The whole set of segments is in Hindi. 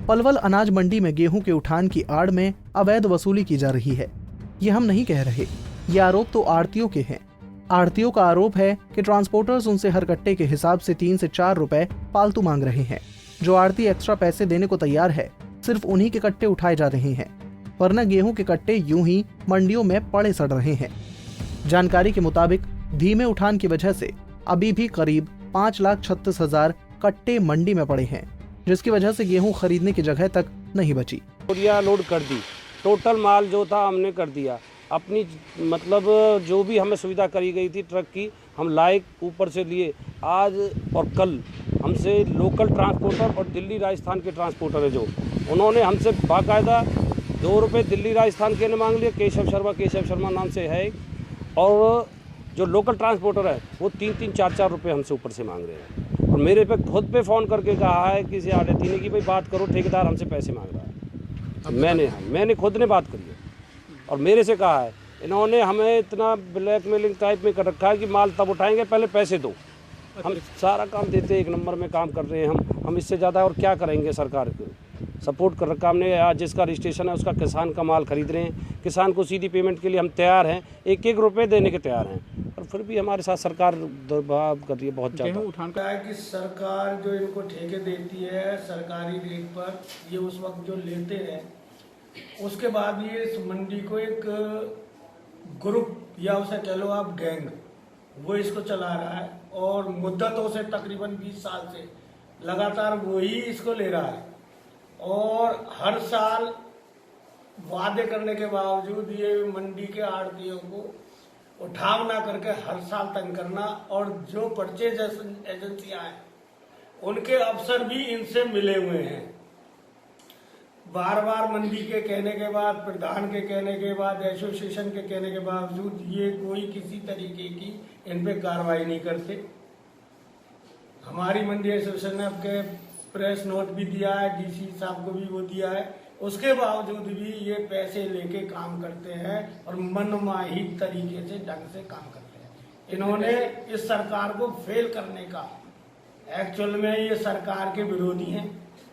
पलवल अनाज मंडी में गेहूं के उठान की आड़ में अवैध वसूली की जा रही है। ये हम नहीं कह रहे, ये आरोप तो आड़तियों के हैं। आड़तियों का आरोप है कि ट्रांसपोर्टर्स उनसे हर कट्टे के हिसाब से 3 से 4 रुपए फालतू मांग रहे हैं। जो आड़ती एक्स्ट्रा पैसे देने को तैयार है, सिर्फ उन्हीं के कट्टे उठाए जा रहे हैं, वरना गेहूं के कट्टे यूं ही मंडियों में पड़े सड़ रहे हैं। जानकारी के मुताबिक धीमे उठान की वजह से अभी भी करीब 5,36,000 कट्टे मंडी में पड़े हैं, जिसकी वजह से गेहूं खरीदने की जगह तक नहीं बची। लोड कर दी, टोटल माल जो था हमने कर दिया अपनी, मतलब जो भी हमें सुविधा करी गई थी ट्रक की, हम लाए ऊपर से लिए। आज और कल हमसे लोकल ट्रांसपोर्टर और दिल्ली राजस्थान के ट्रांसपोर्टर है, जो उन्होंने हमसे बाकायदा 2 रुपये दिल्ली राजस्थान के ने मांग लिए। केशव शर्मा नाम से है, और जो लोकल ट्रांसपोर्टर है वो 3-3, 4-4 रुपये हमसे ऊपर से मांग रहे हैं। और मेरे पे खुद पे फ़ोन करके कहा है किसी आड़ती ने कि भाई बात करो, ठेकेदार हमसे पैसे मांग रहा है। मैंने खुद ने बात करी है और मेरे से कहा है, इन्होंने हमें इतना ब्लैकमेलिंग टाइप में कर रखा है कि माल तब उठाएंगे पहले पैसे दो। हम सारा काम देते, 1 नंबर में काम कर रहे हैं हम इससे ज़्यादा और क्या करेंगे। सरकार को सपोर्ट कर रखा हमने। आज जिसका रजिस्ट्रेशन है उसका किसान का माल खरीद रहे हैं, किसान को सीधी पेमेंट के लिए हम तैयार हैं, 1-1 रुपये देने के तैयार हैं, और फिर भी हमारे साथ सरकार दबाव कर रही है बहुत ज़्यादा। उठान का है कि सरकार जो इनको ठेके देती है सरकारी रेट पर, ये उस वक्त जो लेते हैं, उसके बाद ये इस मंडी को एक ग्रुप या उसे कह लो आप गैंग, वो इसको चला रहा है। और मुद्दतों से तकरीबन 20 साल से लगातार वही इसको ले रहा है। और हर साल वादे करने के बावजूद ये मंडी के आड़तियों को उठाव ना करके हर साल तंग करना। और जो परचेज एजेंसियां हैं उनके अफसर भी इनसे मिले हुए हैं। बार बार मंडी के कहने के बाद, प्रधान के कहने के बाद, एसोसिएशन के कहने के बावजूद ये कोई किसी तरीके की इन पे कार्रवाई नहीं करते। हमारी मंडी एसोसिएशन ने आपके प्रेस नोट भी दिया है, डीसी साहब को भी वो दिया है, उसके बावजूद भी ये पैसे लेके काम करते हैं और मनमाही तरीके से ढंग से काम करते हैं। इन्होंने इस सरकार को फेल करने का, एक्चुअल में ये सरकार के विरोधी हैं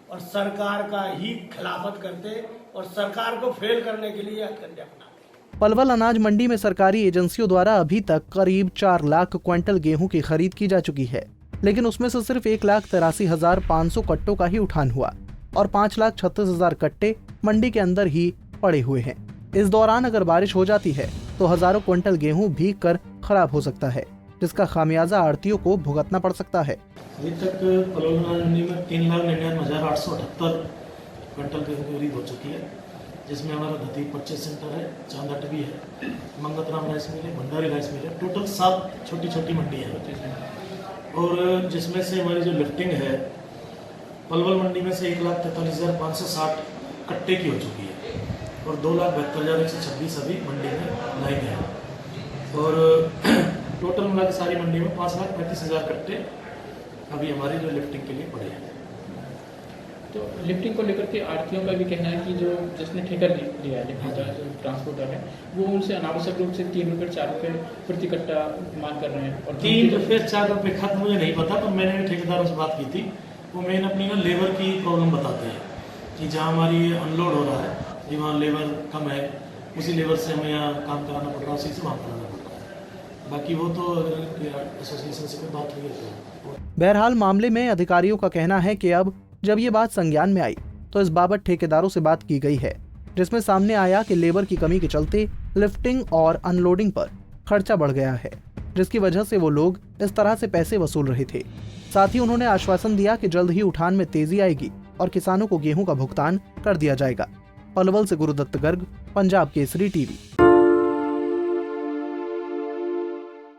और सरकार का ही खिलाफत करते और सरकार को फेल करने के लिए हथकंडे अपनाते। पलवल अनाज मंडी में सरकारी एजेंसियों द्वारा अभी तक करीब 4 लाख क्विंटल गेहूं की खरीद की जा चुकी है, लेकिन उसमें से सिर्फ 1,83,500 कट्टों का ही उठान हुआ और 5,36,000 कट्टे मंडी के अंदर ही पड़े हुए हैं। इस दौरान अगर बारिश हो जाती है तो हजारों क्विंटल गेहूं भीग कर खराब हो सकता है, जिसका खामियाजा आड़तियों को भुगतना पड़ सकता है। अभी तक पलवल मंडी में 3,99,878 क्विंटल गेहूं की खरीद हो चुकी है, जिसमें हमारा धती परचेज सेंटर है, चांदट भी है, मंगतराम राइस मिल है, भंडारी राइस मिल है। टोटल 7 छोटी छोटी मंडी है, और जिसमें से हमारी जो लिफ्टिंग है पलवल मंडी में से 1,43,560 कट्टे की हो चुकी है, और 2,72,126 अभी मंडी में लाई गए हैं। और टोटल मिला के सारी मंडी में 5,35,000 कट्टे अभी हमारी जो लिफ्टिंग के लिए पड़े हैं। तो लिफ्टिंग को लेकर के आड़तियों का भी कहना है कि जो जिसने ठेका लिया है, लिफ्टिंग का जो ट्रांसपोर्टर है, वो उनसे अनावश्यक रूप से 3 रुपये 4 रुपये प्रति कट्टा मांग कर रहे हैं। और 3 रुपये 4 रुपये खत मुझे नहीं पता, पर मैंने ठेकेदारों से बात की थी, वो मेन अपनी ना लेबर की प्रॉब्लम बताते हैं कि जहाँ हमारी अनलोड हो रहा है, वहाँ लेबर कम है, उसी लेबर से हमें यहाँ काम कराना पड़ रहा है, उसी से वहाँ कराना पड़ रहा है। बाकी वो तो एसोसिएशन से कोई बात नहीं है। बहरहाल मामले में अधिकारियों का कहना है कि अब जब ये बात संज्ञान में आई तो इस बाबत ठेकेदारों से बात की गई है, जिसमें सामने आया कि लेबर की कमी के चलते लिफ्टिंग और अनलोडिंग पर खर्चा बढ़ गया है, जिसकी वजह से वो लोग इस तरह से पैसे वसूल रहे थे। साथ ही उन्होंने आश्वासन दिया कि जल्द ही उठान में तेजी आएगी और किसानों को गेहूं का भुगतान कर दिया जाएगा। पलवल से गुरुदत्त गर्ग, पंजाब केसरी टीवी।